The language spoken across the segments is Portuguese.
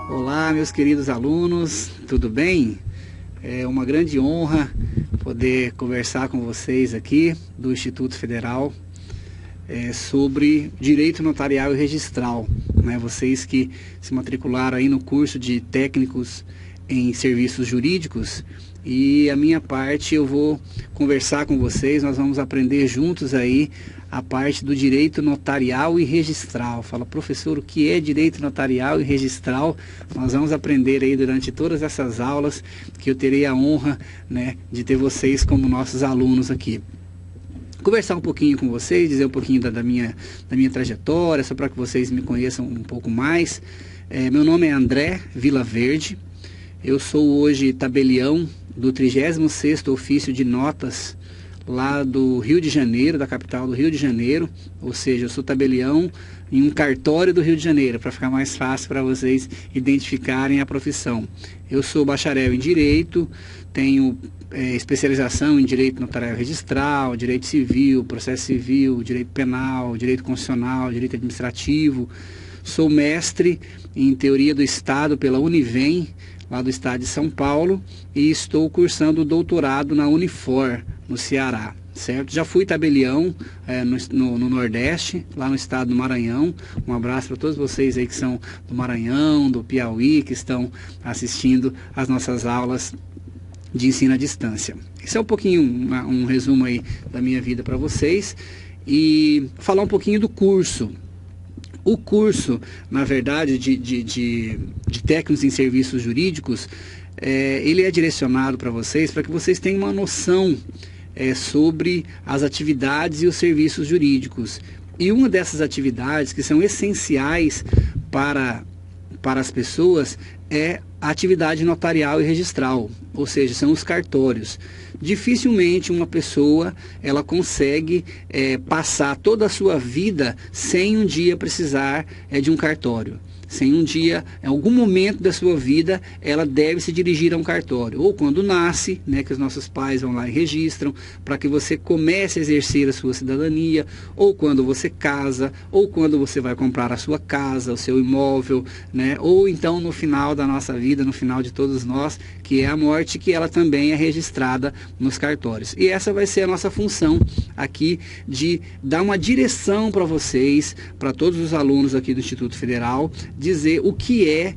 Olá, meus queridos alunos, tudo bem? É uma grande honra poder conversar com vocês aqui do Instituto Federal sobre Direito Notarial e Registral, né? Vocês que se matricularam aí no curso de técnicos em serviços jurídicos, e a minha parte eu vou conversar com vocês, nós vamos aprender juntos aí a parte do direito notarial e registral. Fala, professor, o que é direito notarial e registral? Nós vamos aprender aí durante todas essas aulas, que eu terei a honra, né, de ter vocês como nossos alunos aqui. Conversar um pouquinho com vocês, dizer um pouquinho da minha trajetória, só para que vocês me conheçam um pouco mais. Meu nome é André Vilaverde, eu sou hoje tabelião do 36º Ofício de Notas lá do Rio de Janeiro, da capital do Rio de Janeiro, ou seja, eu sou tabelião em um cartório do Rio de Janeiro, para ficar mais fácil para vocês identificarem a profissão. Eu sou bacharel em Direito, tenho especialização em Direito Notarial e Registral, Direito Civil, Processo Civil, Direito Penal, Direito Constitucional, Direito Administrativo. Sou mestre em Teoria do Estado pela Univem, lá do estado de São Paulo, e estou cursando o doutorado na Unifor, no Ceará, certo? Já fui tabelião no Nordeste, lá no estado do Maranhão. Um abraço para todos vocês aí que são do Maranhão, do Piauí, que estão assistindo às nossas aulas de ensino à distância. Isso é um pouquinho, um resumo aí da minha vida para vocês, e falar um pouquinho do curso. O curso, na verdade, de técnicos em serviços jurídicos, ele é direcionado para vocês, para que vocês tenham uma noção sobre as atividades e os serviços jurídicos. E uma dessas atividades que são essenciais para as pessoas é a atividade notarial e registral, ou seja, são os cartórios. Dificilmente uma pessoa ela consegue passar toda a sua vida sem um dia precisar de um cartório. Sem um dia, em algum momento da sua vida, ela deve se dirigir a um cartório. Ou quando nasce, né, que os nossos pais vão lá e registram, para que você comece a exercer a sua cidadania, ou quando você casa, ou quando você vai comprar a sua casa, o seu imóvel, né, ou então no final da nossa vida, no final de todos nós, que é a morte, que ela também é registrada nos cartórios. E essa vai ser a nossa função aqui, de dar uma direção para vocês, para todos os alunos aqui do Instituto Federal, dizer o que é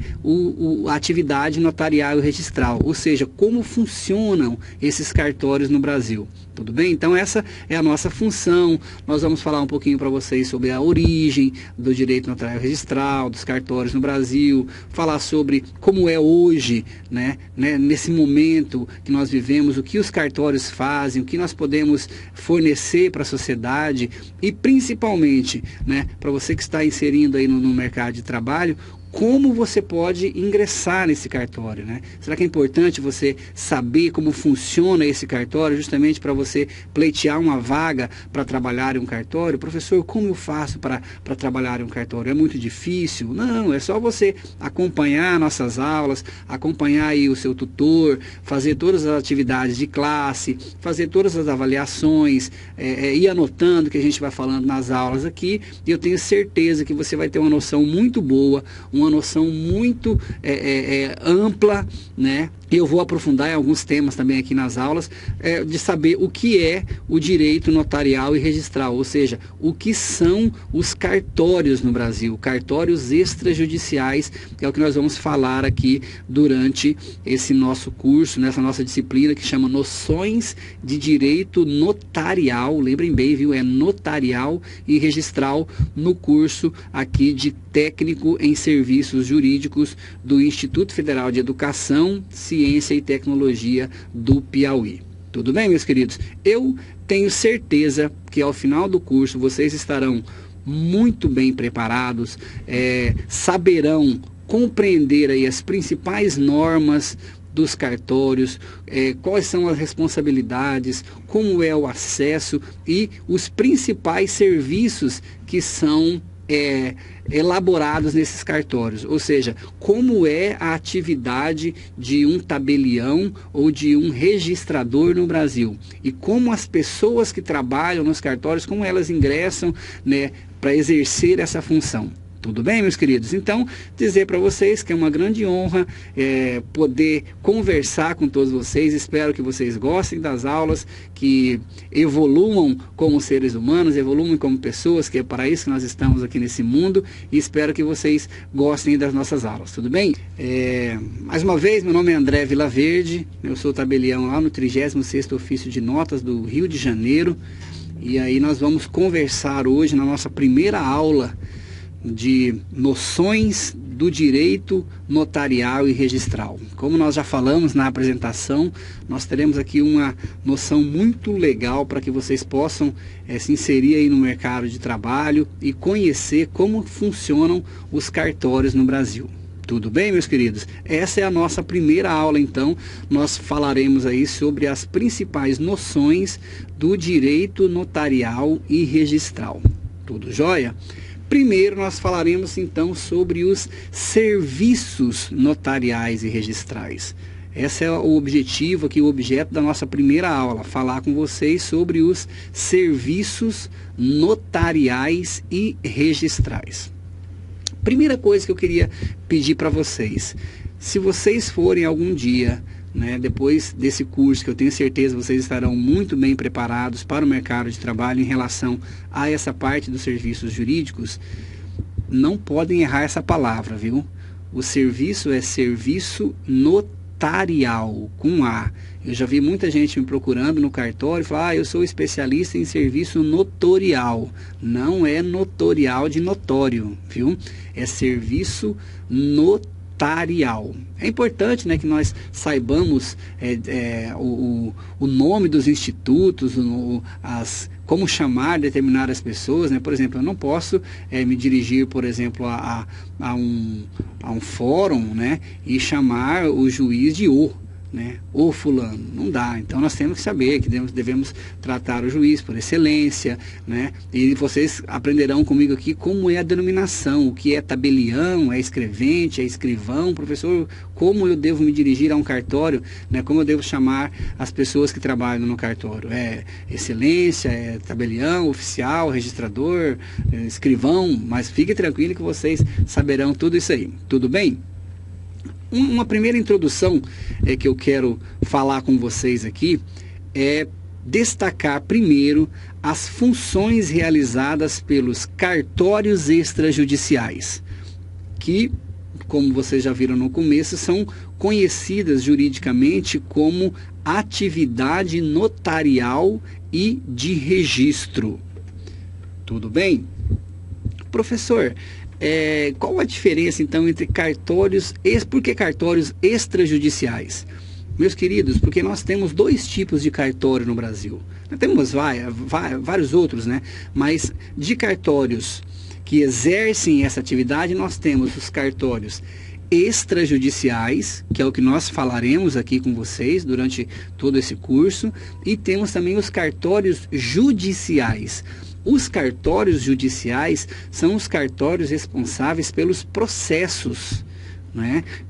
a atividade notarial e registral, ou seja, como funcionam esses cartórios no Brasil. Tudo bem? Então essa é a nossa função. Nós vamos falar um pouquinho para vocês sobre a origem do direito notarial e registral, dos cartórios no Brasil, falar sobre como é hoje, né, nesse momento que nós vivemos, o que os cartórios fazem, o que nós podemos fornecer para a sociedade, e principalmente, né, para você que está inserindo aí no mercado de trabalho, como você pode ingressar nesse cartório, né? Será que é importante você saber como funciona esse cartório, justamente para você pleitear uma vaga para trabalhar em um cartório? Professor, como eu faço para trabalhar em um cartório? É muito difícil? Não, é só você acompanhar nossas aulas, acompanhar aí o seu tutor, fazer todas as atividades de classe, fazer todas as avaliações, ir anotando o que a gente vai falando nas aulas aqui, e eu tenho certeza que você vai ter uma noção muito boa, uma noção muito ampla, né? Eu vou aprofundar em alguns temas também aqui nas aulas, de saber o que é o direito notarial e registral, ou seja, o que são os cartórios no Brasil, cartórios extrajudiciais, que é o que nós vamos falar aqui durante esse nosso curso, nessa nossa disciplina que chama Noções de Direito Notarial. Lembrem bem, viu? É notarial e registral, no curso aqui de técnico em serviços jurídicos do Instituto Federal de Educação, Ciência e Tecnologia do Piauí. Tudo bem, meus queridos? Eu tenho certeza que ao final do curso vocês estarão muito bem preparados, saberão compreender aí as principais normas dos cartórios, quais são as responsabilidades, como é o acesso e os principais serviços que são elaborados nesses cartórios, ou seja, como é a atividade de um tabelião ou de um registrador no Brasil, e como as pessoas que trabalham nos cartórios, como elas ingressam, né, para exercer essa função. Tudo bem, meus queridos? Então, dizer para vocês que é uma grande honra poder conversar com todos vocês. Espero que vocês gostem das aulas, que evoluam como seres humanos, evoluam como pessoas, que é para isso que nós estamos aqui nesse mundo. E espero que vocês gostem das nossas aulas, tudo bem? Mais uma vez, meu nome é André Vilaverde, eu sou tabelião lá no 36º Ofício de Notas do Rio de Janeiro. E aí nós vamos conversar hoje na nossa primeira aula de noções do direito notarial e registral. Como nós já falamos na apresentação, nós teremos aqui uma noção muito legal para que vocês possam se inserir aí no mercado de trabalho e conhecer como funcionam os cartórios no Brasil. Tudo bem, meus queridos? Essa é a nossa primeira aula, então nós falaremos aí sobre as principais noções do direito notarial e registral. Tudo jóia? Primeiro nós falaremos então sobre os serviços notariais e registrais. Esse é o objetivo aqui, o objeto da nossa primeira aula, falar com vocês sobre os serviços notariais e registrais. Primeira coisa que eu queria pedir para vocês, se vocês forem algum dia, depois desse curso, que eu tenho certeza vocês estarão muito bem preparados para o mercado de trabalho em relação a essa parte dos serviços jurídicos, não podem errar essa palavra, viu? O serviço é serviço notarial, com A. Eu já vi muita gente me procurando no cartório e falar, eu sou especialista em serviço notorial. Não é notorial de notório, viu? É serviço notarial. É importante, que nós saibamos o nome dos institutos, como chamar determinadas pessoas, Por exemplo, eu não posso me dirigir, por exemplo, a um fórum, e chamar o juiz de ou fulano, não dá. Então nós temos que saber que devemos tratar o juiz por excelência, e vocês aprenderão comigo aqui como é a denominação, o que é tabelião, é escrevente, é escrivão. Professor, como eu devo me dirigir a um cartório, como eu devo chamar as pessoas que trabalham no cartório? É excelência, é tabelião, oficial, registrador, escrivão, mas fique tranquilo que vocês saberão tudo isso aí, tudo bem? Uma primeira introdução que eu quero falar com vocês aqui é destacar primeiro as funções realizadas pelos cartórios extrajudiciais, que, como vocês já viram no começo, são conhecidas juridicamente como atividade notarial e de registro. Tudo bem? Professor, qual a diferença então entre cartórios, por que cartórios extrajudiciais? Meus queridos, porque nós temos dois tipos de cartório no Brasil. Nós temos vários outros, mas de cartórios que exercem essa atividade, nós temos os cartórios extrajudiciais, que é o que nós falaremos aqui com vocês durante todo esse curso, e temos também os cartórios judiciais. Os cartórios judiciais são os cartórios responsáveis pelos processos,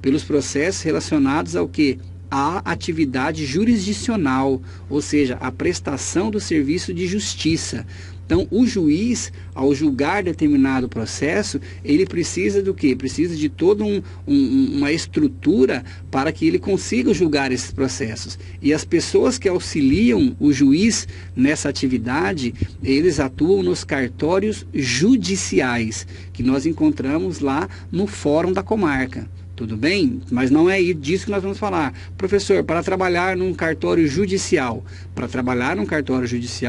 pelos processos relacionados ao quê? A atividade jurisdicional, ou seja, a prestação do serviço de justiça. Então, o juiz, ao julgar determinado processo, ele precisa do quê? Precisa de toda uma estrutura para que ele consiga julgar esses processos. E as pessoas que auxiliam o juiz nessa atividade, eles atuam nos cartórios judiciais, que nós encontramos lá no Fórum da Comarca. Tudo bem? Mas não é disso que nós vamos falar. Professor, para trabalhar num cartório judicial,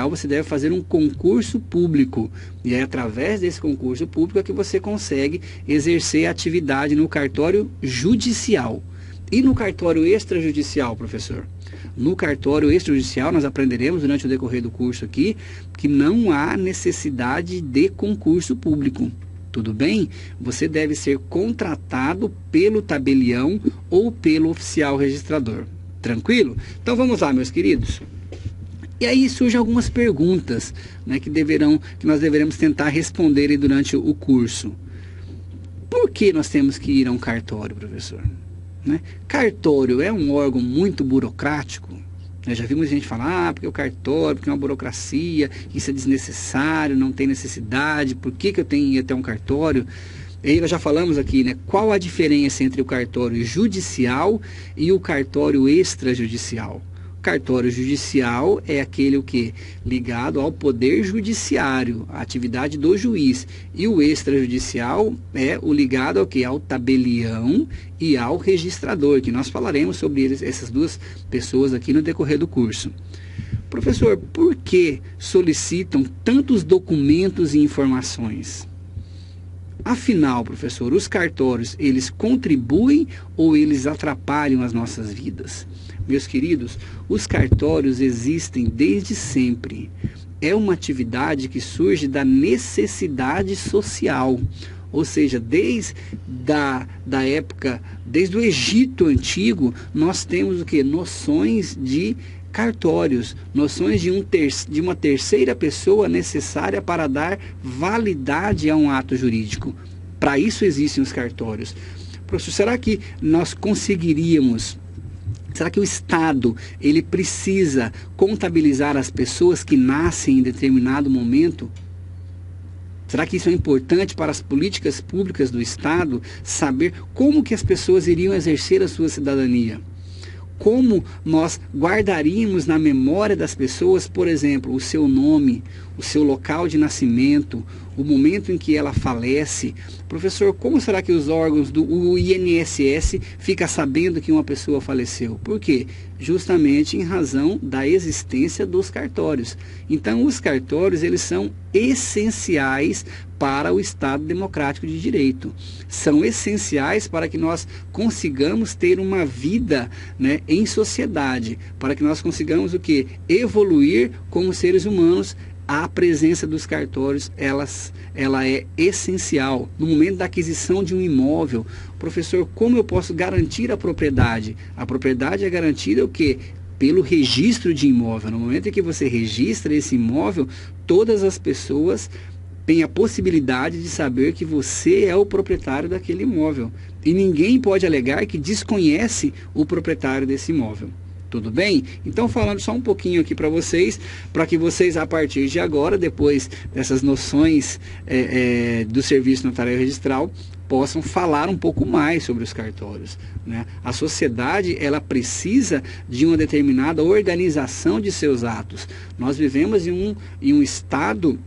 você deve fazer um concurso público. E é através desse concurso público que você consegue exercer a atividade no cartório judicial. E no cartório extrajudicial, professor? No cartório extrajudicial, nós aprenderemos durante o decorrer do curso aqui que não há necessidade de concurso público. Tudo bem? Você deve ser contratado pelo tabelião ou pelo oficial registrador. Tranquilo? Então vamos lá, meus queridos. E aí surgem algumas perguntas, que nós deveremos tentar responder durante o curso. Por que nós temos que ir a um cartório, professor? Cartório é um órgão muito burocrático? Já vimos gente falar, porque o cartório, porque é uma burocracia, isso é desnecessário, não tem necessidade, por que eu tenho que ir até um cartório? E nós já falamos aqui, né? Qual a diferença entre o cartório judicial e o cartório extrajudicial? O cartório judicial é aquele o que? Ligado ao poder judiciário, a atividade do juiz. E o extrajudicial é o ligado ao que? Ao tabelião e ao registrador, que nós falaremos sobre eles, essas duas pessoas aqui no decorrer do curso. Professor, por que solicitam tantos documentos e informações? Afinal, professor, os cartórios, eles contribuem ou eles atrapalham as nossas vidas? Meus queridos, os cartórios existem desde sempre. É uma atividade que surge da necessidade social. Ou seja, desde da época, desde o Egito Antigo, nós temos o quê? Noções de cartórios, noções de uma terceira pessoa necessária para dar validade a um ato jurídico. Para isso existem os cartórios. Professor, será que nós conseguiríamos... Será que o Estado, ele precisa contabilizar as pessoas que nascem em determinado momento? Será que isso é importante para as políticas públicas do Estado? Saber como que as pessoas iriam exercer a sua cidadania? Como nós guardaríamos na memória das pessoas, por exemplo, o seu nome, o seu local de nascimento, o momento em que ela falece? Professor, como será que os órgãos do INSS ficam sabendo que uma pessoa faleceu? Por quê? Justamente em razão da existência dos cartórios. Então, os cartórios, eles são essenciais para o Estado democrático de direito. São essenciais para que nós consigamos ter uma vida, né, em sociedade, para que nós consigamos o quê? Evoluir como seres humanos. A presença dos cartórios, ela é essencial. No momento da aquisição de um imóvel, professor, como eu posso garantir a propriedade? A propriedade é garantida o quê? Pelo registro de imóvel. No momento em que você registra esse imóvel, todas as pessoas têm a possibilidade de saber que você é o proprietário daquele imóvel. E ninguém pode alegar que desconhece o proprietário desse imóvel. Tudo bem? Então, falando só um pouquinho aqui para vocês, para que vocês, a partir de agora, depois dessas noções do serviço notarial registral, possam falar um pouco mais sobre os cartórios, né? A sociedade, ela precisa de uma determinada organização de seus atos. Nós vivemos em um estado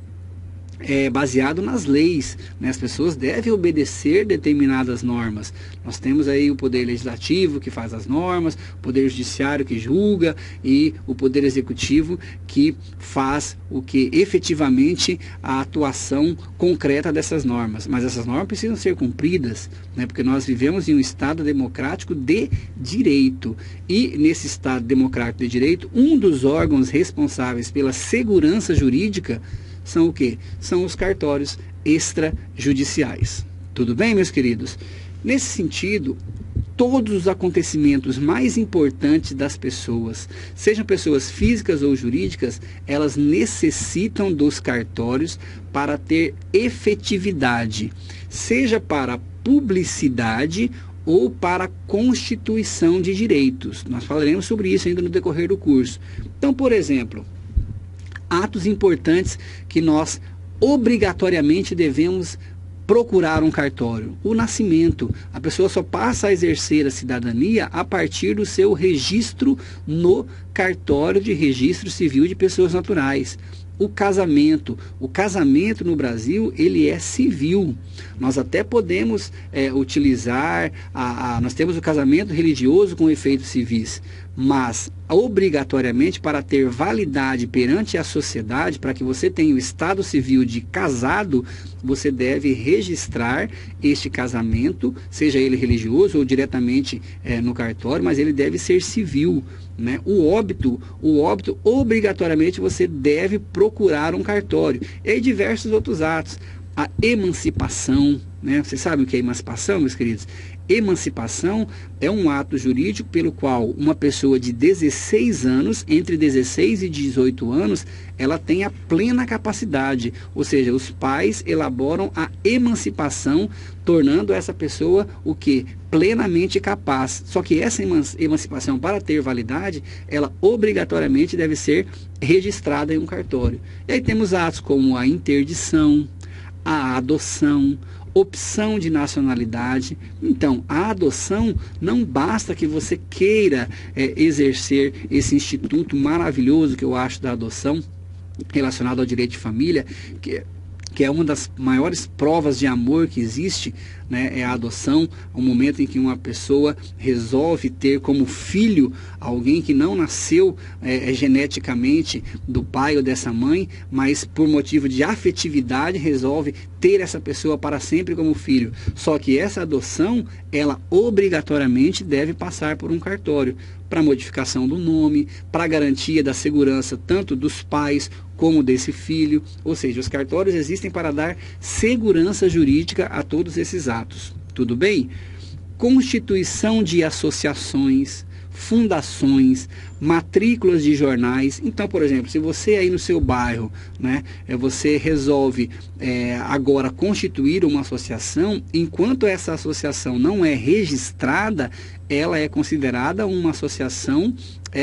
baseado nas leis, né? As pessoas devem obedecer determinadas normas. Nós temos aí o poder legislativo que faz as normas, o poder judiciário que julga e o poder executivo que faz o que efetivamente a atuação concreta dessas normas. Mas essas normas precisam ser cumpridas, né? Porque nós vivemos em um Estado democrático de direito. E nesse Estado democrático de direito, um dos órgãos responsáveis pela segurança jurídica são o quê? São os cartórios extrajudiciais. Tudo bem, meus queridos? Nesse sentido, todos os acontecimentos mais importantes das pessoas, sejam pessoas físicas ou jurídicas, elas necessitam dos cartórios para ter efetividade, seja para publicidade ou para constituição de direitos. Nós falaremos sobre isso ainda no decorrer do curso. Então, por exemplo, atos importantes que nós obrigatoriamente devemos procurar um cartório. O nascimento. A pessoa só passa a exercer a cidadania a partir do seu registro no cartório de registro civil de pessoas naturais. O casamento no Brasil, ele é civil. Nós até podemos utilizar, nós temos o casamento religioso com efeitos civis, mas obrigatoriamente para ter validade perante a sociedade, para que você tenha o estado civil de casado, você deve registrar este casamento, seja ele religioso ou diretamente no cartório, mas ele deve ser civil, né? O óbito, obrigatoriamente você deve procurar um cartório. E diversos outros atos. A emancipação, né? Vocês sabem o que é emancipação, meus queridos? Emancipação é um ato jurídico pelo qual uma pessoa de 16 anos, entre 16 e 18 anos, ela tem a plena capacidade, ou seja, os pais elaboram a emancipação, tornando essa pessoa o que? Plenamente capaz. Só que essa emancipação, para ter validade, ela obrigatoriamente deve ser registrada em um cartório. E aí temos atos como a interdição, a adoção, opção de nacionalidade. Então, a adoção não basta que você queira exercer esse instituto maravilhoso que eu acho da adoção, relacionado ao direito de família, que é uma das maiores provas de amor que existe, né? É a adoção, o momento em que uma pessoa resolve ter como filho alguém que não nasceu geneticamente do pai ou dessa mãe, mas por motivo de afetividade resolve ter essa pessoa para sempre como filho. Só que essa adoção, ela obrigatoriamente deve passar por um cartório, para modificação do nome, para garantia da segurança tanto dos pais como desse filho. Ou seja, os cartórios existem para dar segurança jurídica a todos esses atos. Tudo bem? Constituição de associações, fundações, matrículas de jornais. Então, por exemplo, se você aí no seu bairro, né, você resolve agora constituir uma associação, enquanto essa associação não é registrada, ela é considerada uma associação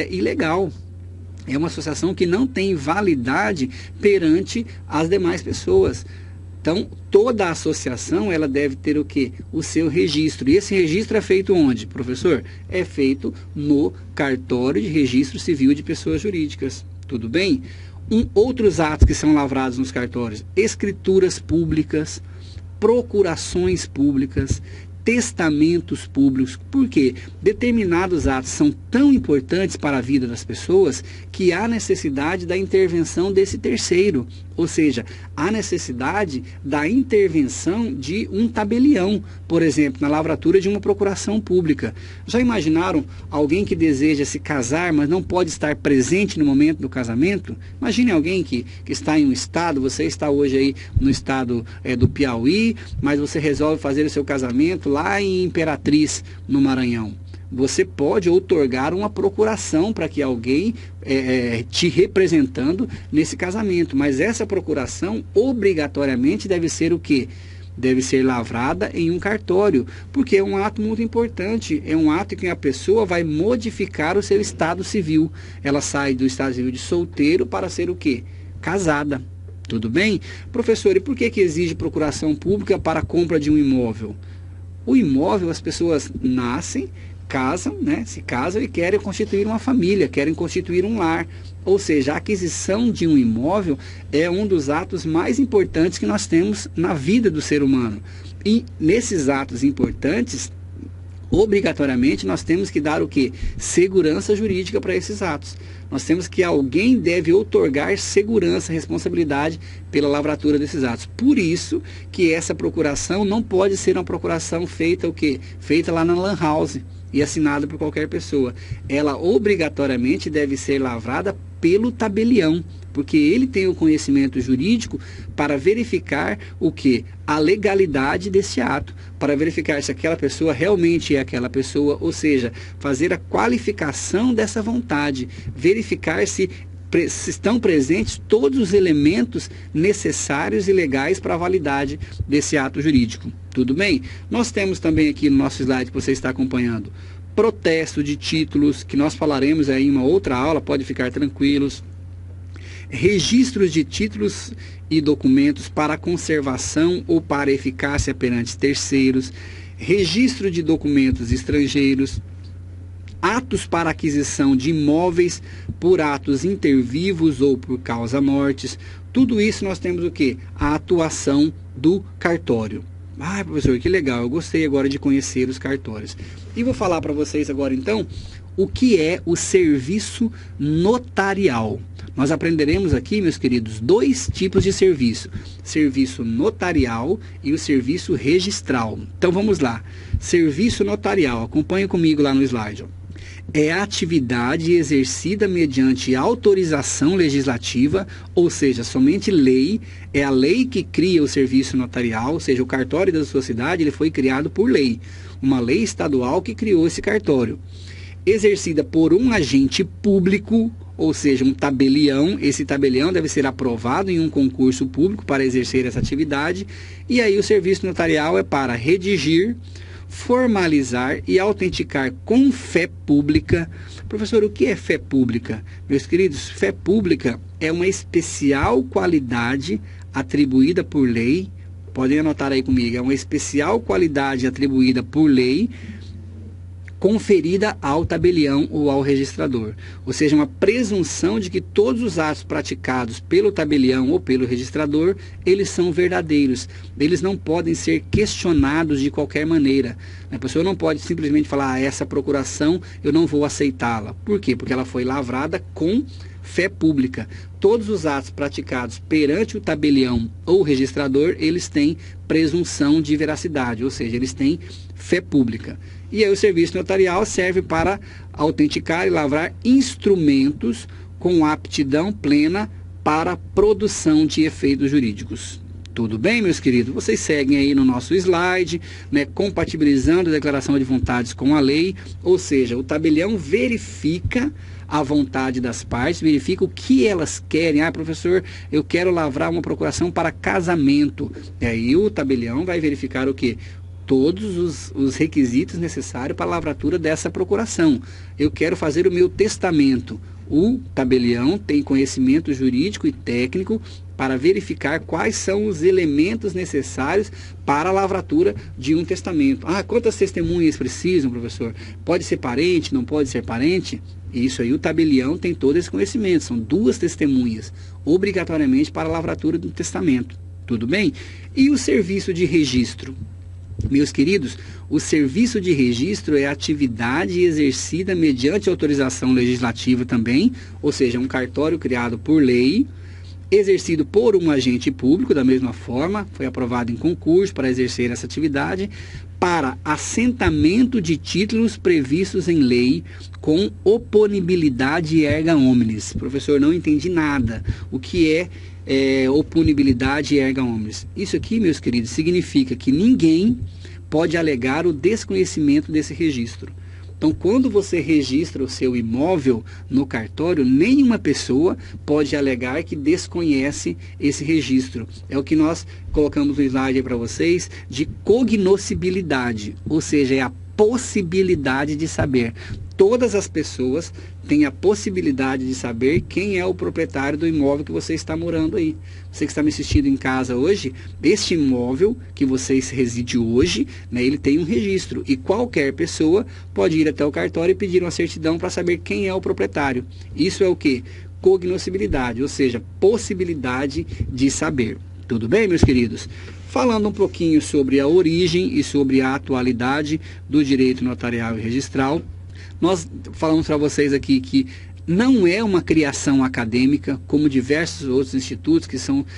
ilegal. É uma associação que não tem validade perante as demais pessoas. Então, toda associação, ela deve ter o quê? O seu registro. E esse registro é feito onde, professor? É feito no cartório de registro civil de pessoas jurídicas. Tudo bem? Outros atos que são lavrados nos cartórios: escrituras públicas, procurações públicas, testamentos públicos. Por quê? Determinados atos são tão importantes para a vida das pessoas que há necessidade da intervenção desse terceiro, ou seja, há necessidade da intervenção de um tabelião, por exemplo, na lavratura de uma procuração pública. Já imaginaram alguém que deseja se casar, mas não pode estar presente no momento do casamento? Imagine alguém que está em um estado, você está hoje aí no estado do Piauí, mas você resolve fazer o seu casamento lá em Imperatriz, no Maranhão. Você pode outorgar uma procuração para que alguém te representando nesse casamento, mas essa procuração obrigatoriamente deve ser o quê? Deve ser lavrada em um cartório, porque é um ato muito importante, é um ato em que a pessoa vai modificar o seu estado civil. Ela sai do estado civil de solteiro para ser o quê? Casada. Tudo bem? Professor, e por que exige procuração pública para a compra de um imóvel? O imóvel, as pessoas nascem, casam, né? Se casam e querem constituir uma família, querem constituir um lar. Ou seja, a aquisição de um imóvel é um dos atos mais importantes que nós temos na vida do ser humano. E nesses atos importantes, obrigatoriamente nós temos que dar o quê? Segurança jurídica para esses atos. Nós temos que alguém deve outorgar segurança, responsabilidade pela lavratura desses atos. Por isso que essa procuração não pode ser uma procuração feita o quê? Feita lá na Lan House e assinada por qualquer pessoa. Ela obrigatoriamente deve ser lavrada pelo tabelião, porque ele tem o conhecimento jurídico para verificar o que? A legalidade desse ato, para verificar se aquela pessoa realmente é aquela pessoa, ou seja, fazer a qualificação dessa vontade, verificar se estão presentes todos os elementos necessários e legais para a validade desse ato jurídico. Tudo bem? Nós temos também aqui no nosso slide que você está acompanhando, protesto de títulos, que nós falaremos aí em uma outra aula, pode ficar tranquilos. Registros de títulos e documentos para conservação ou para eficácia perante terceiros, registro de documentos estrangeiros, atos para aquisição de imóveis por atos intervivos ou por causa mortes. Tudo isso nós temos o quê? A atuação do cartório. Ah, professor, que legal, eu gostei agora de conhecer os cartórios. E vou falar para vocês agora então o que é o serviço notarial. Nós aprenderemos aqui, meus queridos, dois tipos de serviço: serviço notarial e o serviço registral. Então vamos lá. Serviço notarial, acompanhe comigo lá no slide. É a atividade exercida mediante autorização legislativa, ou seja, somente lei. É a lei que cria o serviço notarial, ou seja, o cartório da sua cidade ele foi criado por lei. Uma lei estadual que criou esse cartório. Exercida por um agente público, ou seja, um tabelião. Esse tabelião deve ser aprovado em um concurso público para exercer essa atividade. E aí o serviço notarial é para redigir, formalizar e autenticar com fé pública. Professor, o que é fé pública? Meus queridos, fé pública é uma especial qualidade atribuída por lei podem anotar aí comigo, é uma especial qualidade atribuída por lei, conferida ao tabelião ou ao registrador. Ou seja, uma presunção de que todos os atos praticados pelo tabelião ou pelo registrador, eles são verdadeiros. Eles não podem ser questionados de qualquer maneira. A pessoa não pode simplesmente falar, essa procuração eu não vou aceitá-la. Por quê? Porque ela foi lavrada com fé pública. Todos os atos praticados perante o tabelião ou registrador, eles têm presunção de veracidade, ou seja, eles têm fé pública. E aí o serviço notarial serve para autenticar e lavrar instrumentos com aptidão plena para a produção de efeitos jurídicos. Tudo bem, meus queridos? Vocês seguem aí no nosso slide, né, compatibilizando a declaração de vontades com a lei, ou seja, o tabelião verifica a vontade das partes, verifica o que elas querem. Ah, professor, eu quero lavrar uma procuração para casamento. E aí o tabelião vai verificar o quê? Todos os requisitos necessários para a lavratura dessa procuração. Eu quero fazer o meu testamento. O tabelião tem conhecimento jurídico e técnico para verificar quais são os elementos necessários para a lavratura de um testamento. Ah, quantas testemunhas precisam, professor? Pode ser parente, não pode ser parente? Isso aí o tabelião tem todo esse conhecimento. São 2 testemunhas, obrigatoriamente para a lavratura do testamento. Tudo bem? E o serviço de registro? Meus queridos, o serviço de registro é atividade exercida mediante autorização legislativa também, ou seja, um cartório criado por lei, exercido por um agente público, da mesma forma, foi aprovado em concurso para exercer essa atividade, para assentamento de títulos previstos em lei com oponibilidade erga omnes. Professor, não entendi nada. O que é oponibilidade erga omnes? Isso aqui, meus queridos, significa que ninguém pode alegar o desconhecimento desse registro. Então, quando você registra o seu imóvel no cartório, nenhuma pessoa pode alegar que desconhece esse registro. É o que nós colocamos no slide para vocês de cognoscibilidade, ou seja, é a possibilidade de saber. Todas as pessoas têm a possibilidade de saber quem é o proprietário do imóvel que você está morando aí. Você que está me assistindo em casa hoje, este imóvel que você reside hoje, né, ele tem um registro. E qualquer pessoa pode ir até o cartório e pedir uma certidão para saber quem é o proprietário. Isso é o que? Cognoscibilidade, ou seja, possibilidade de saber. Tudo bem, meus queridos? Falando um pouquinho sobre a origem e sobre a atualidade do direito notarial e registral, nós falamos para vocês aqui que não é uma criação acadêmica, como diversos outros institutos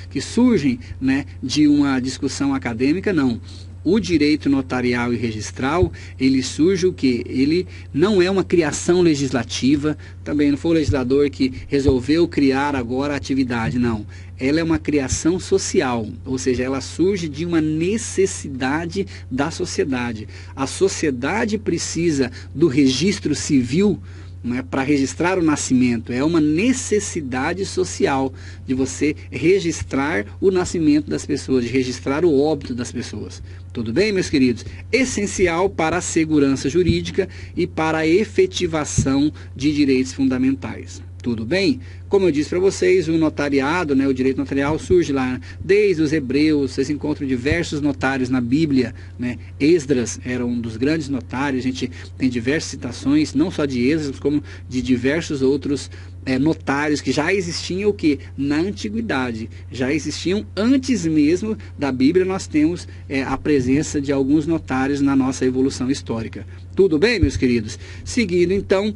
que surgem, né, de uma discussão acadêmica, não. O direito notarial e registral, ele surge o quê? Ele não é uma criação legislativa, também não foi o legislador que resolveu criar agora a atividade, não. Ela é uma criação social, ou seja, ela surge de uma necessidade da sociedade. A sociedade precisa do registro civil, né, para registrar o nascimento. É uma necessidade social de você registrar o nascimento das pessoas, de registrar o óbito das pessoas. Tudo bem, meus queridos? Essencial para a segurança jurídica e para a efetivação de direitos fundamentais. Tudo bem? Como eu disse para vocês, o notariado, né, o direito notarial surge lá desde os hebreus. Vocês encontram diversos notários na Bíblia, né? Esdras era um dos grandes notários. A gente tem diversas citações, não só de Esdras, como de diversos outros notários que já existiam o que? Na antiguidade, já existiam antes mesmo da Bíblia. Nós temos a presença de alguns notários na nossa evolução histórica. Tudo bem, meus queridos? Seguindo então,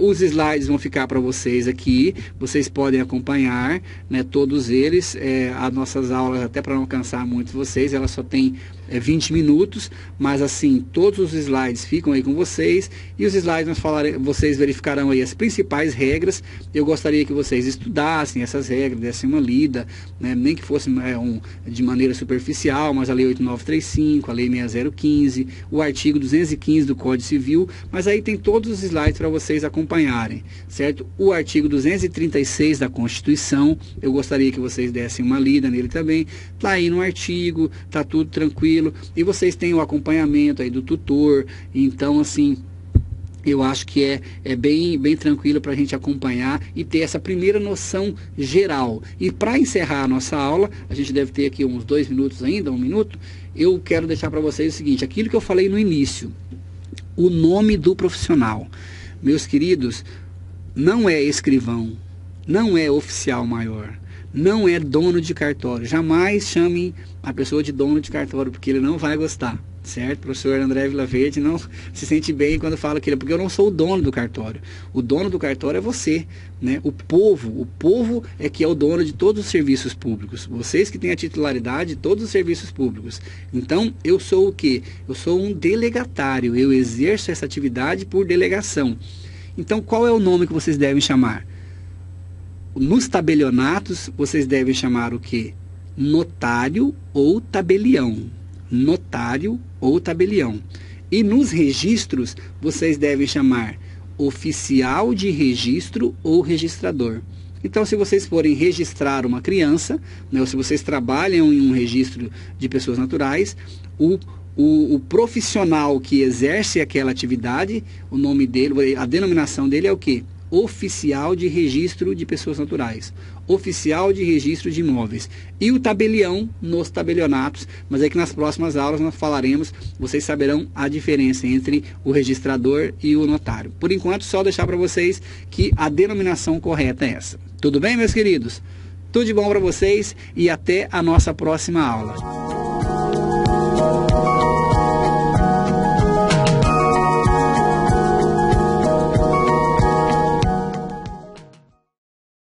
os slides vão ficar para vocês aqui, vocês podem acompanhar, né, todos eles. As nossas aulas, até para não cansar muito vocês, elas só têm 20 minutos, mas assim, todos os slides ficam aí com vocês, e os slides vocês verificarão aí as principais regras. Eu gostaria que vocês estudassem essas regras, dessem uma lida, né, nem que fosse de maneira superficial, mas a Lei 8935, a Lei 6015, o artigo 215 do Código Civil, mas aí tem todos os slides para vocês acompanharem, certo? O artigo 236 da Constituição, eu gostaria que vocês dessem uma lida nele também, tá aí no artigo, tá tudo tranquilo, e vocês têm o acompanhamento aí do tutor. Então, assim, eu acho que é bem tranquilo para a gente acompanhar e ter essa primeira noção geral. E para encerrar a nossa aula, a gente deve ter aqui uns 2 minutos ainda, 1 minuto, eu quero deixar para vocês o seguinte, aquilo que eu falei no início, o nome do profissional. Meus queridos, não é escrivão, não é oficial maior, não é dono de cartório. Jamais chamem a pessoa de dono de cartório, porque ele não vai gostar. Certo? O professor André Vilaverde não se sente bem quando fala que ele, porque eu não sou o dono do cartório. O dono do cartório é você, né? O povo é que é o dono de todos os serviços públicos. Vocês que têm a titularidade de todos os serviços públicos. Então, eu sou o quê? Eu sou um delegatário. Eu exerço essa atividade por delegação. Então, qual é o nome que vocês devem chamar? Nos tabelionatos, vocês devem chamar o quê? Notário ou tabelião. Notário ou tabelião. E nos registros, vocês devem chamar oficial de registro ou registrador. Então, se vocês forem registrar uma criança, né, ou se vocês trabalham em um registro de pessoas naturais, o profissional que exerce aquela atividade, o nome dele, a denominação dele é o quê? Oficial de registro de pessoas naturais, oficial de registro de imóveis, e o tabelião nos tabelionatos, mas é que nas próximas aulas nós falaremos, vocês saberão a diferença entre o registrador e o notário. Por enquanto, só deixar para vocês que a denominação correta é essa. Tudo bem, meus queridos? Tudo de bom para vocês e até a nossa próxima aula.